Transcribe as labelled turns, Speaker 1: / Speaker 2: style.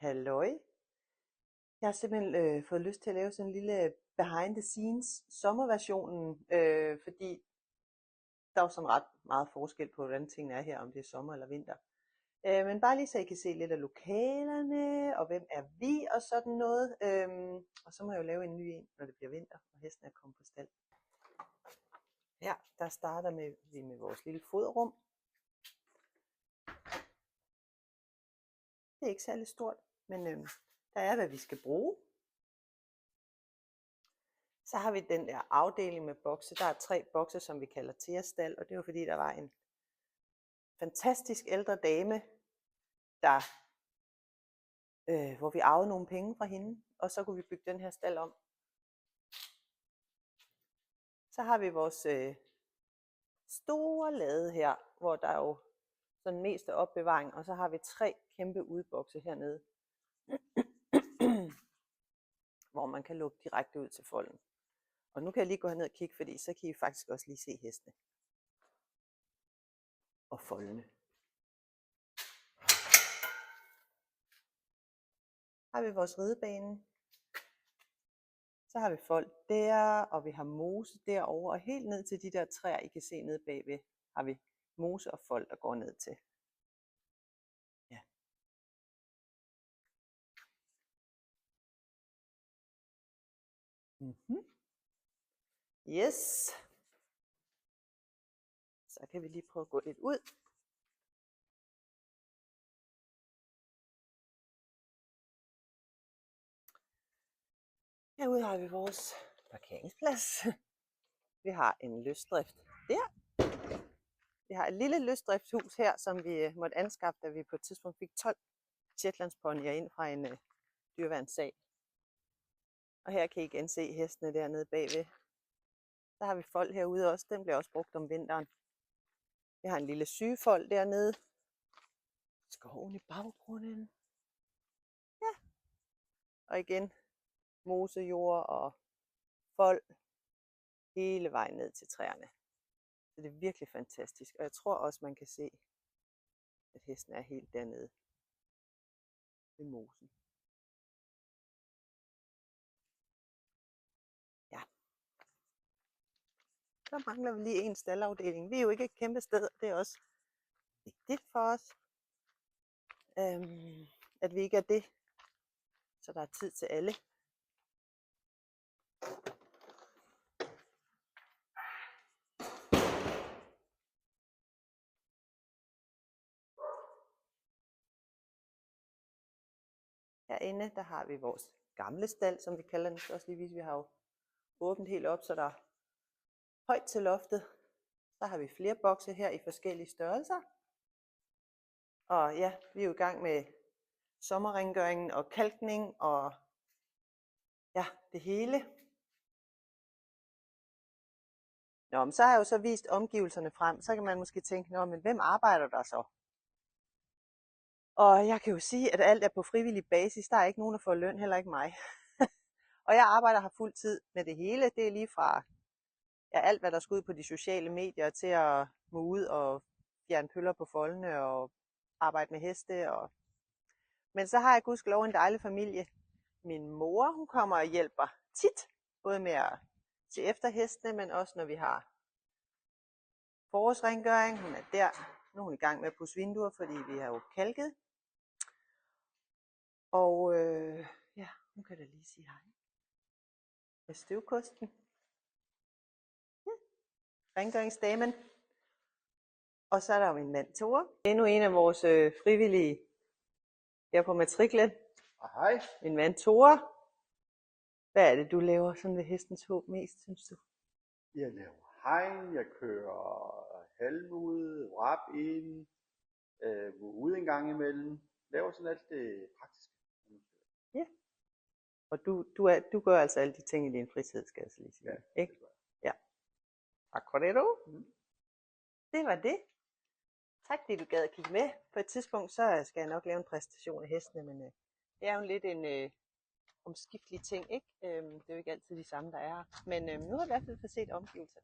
Speaker 1: Halløj. Jeg har simpelthen fået lyst til at lave sådan en lille behind the scenes sommerversionen, fordi der er jo sådan ret meget forskel på, hvordan tingene er her, om det er sommer eller vinter. Men bare lige så I kan se lidt af lokalerne, og hvem er vi og sådan noget. Og så må jeg jo lave en ny en, når det bliver vinter, og hesten er kommet på stald. Her, der starter vi med vores lille foderrum. Det er ikke særlig stort, men der er, hvad vi skal bruge. Så har vi den der afdeling med bokse. Der er 3 bokse, som vi kalder Theas-stald, og det var fordi, der var en fantastisk ældre dame, hvor vi arvede nogle penge fra hende, og så kunne vi bygge den her stald om. Så har vi vores store lade her, hvor der er jo sådan mest af opbevaring, og så har vi 3 kæmpe udbokse hernede, hvor man kan lukke direkte ud til folden. Og nu kan jeg lige gå herned og kigge, fordi så kan I faktisk også lige se hestene. Og foldene. Har vi vores ridebane. Så har vi fold der, og vi har mose derovre, og helt ned til de der træer, I kan se nede bagved, har vi mose og fold, der går ned til. Ja. Yes. Så kan vi lige prøve at gå lidt ud. Herude har vi vores parkeringsplads. Vi har en løsdrift der. Vi har et lille løsdriftshus her, som vi måtte anskaffe, da vi på et tidspunkt fik 12 shetlandsponyer ind fra en dyreværnssag. Og her kan I igen se hestene dernede bagved. Så har vi fold herude også. Den bliver også brugt om vinteren. Vi har en lille sygefold dernede. Skoven i baggrunden. Ja. Og igen mosejord og fold hele vejen ned til træerne. Så det er virkelig fantastisk. Og jeg tror også, man kan se, at hesten er helt dernede ved mosen. Ja. Så mangler vi lige en staldafdeling. Vi er jo ikke et kæmpe sted. Det er også vigtigt for os, at vi ikke er det. Så der er tid til alle. Herinde, der har vi vores gamle stald, som vi kalder den. Så også lige vise, vi har jo åbent helt op, så der er højt til loftet. Så har vi flere bokse her i forskellige størrelser. Og ja, vi er jo i gang med sommerrengøringen og kalkning og ja, det hele. Nå, men så har jeg jo så vist omgivelserne frem. Så kan man måske tænke, nå, men hvem arbejder der så? Og jeg kan jo sige, at alt er på frivillig basis. Der er ikke nogen, der får løn, heller ikke mig. Og jeg arbejder her fuld tid med det hele. Det er lige fra alt, hvad der skal ud på de sociale medier, til at må ud og fjerne køller på foldene og arbejde med heste. Men så har jeg gudskelov en dejlig familie. Min mor, hun kommer og hjælper tit, både med at se efter hestene, men også når vi har forårsrengøring. Hun er der. Nu er hun i gang med at pudse vinduer, fordi vi har jo kalket. Og ja, nu kan jeg da lige sige hej. Med støvkosten. Ja. Rengøringsdamen. Og så er der jo min mand Tore. Endnu en af vores frivillige her på matriklen.
Speaker 2: Hej.
Speaker 1: Min mand Tore. Hvad er det, du laver sådan ved hestens håb mest, synes du?
Speaker 2: Jeg laver hegn, jeg kører halm ud, wrap ind, ude en gang imellem. Laver sådan alt det praktiske.
Speaker 1: Ja. Og du gør altså alle de ting i din fritid, skal jeg så lige sige.
Speaker 2: Ja,
Speaker 1: ikke? Ja. Tak for det, du. Det var det. Tak fordi du gad at kigge med. På et tidspunkt så skal jeg nok lave en præstation af hestene, men det er jo lidt en omskiftelig ting, ikke? Det er jo ikke altid de samme, der er her. Men nu har jeg i hvert fald set omgivelser.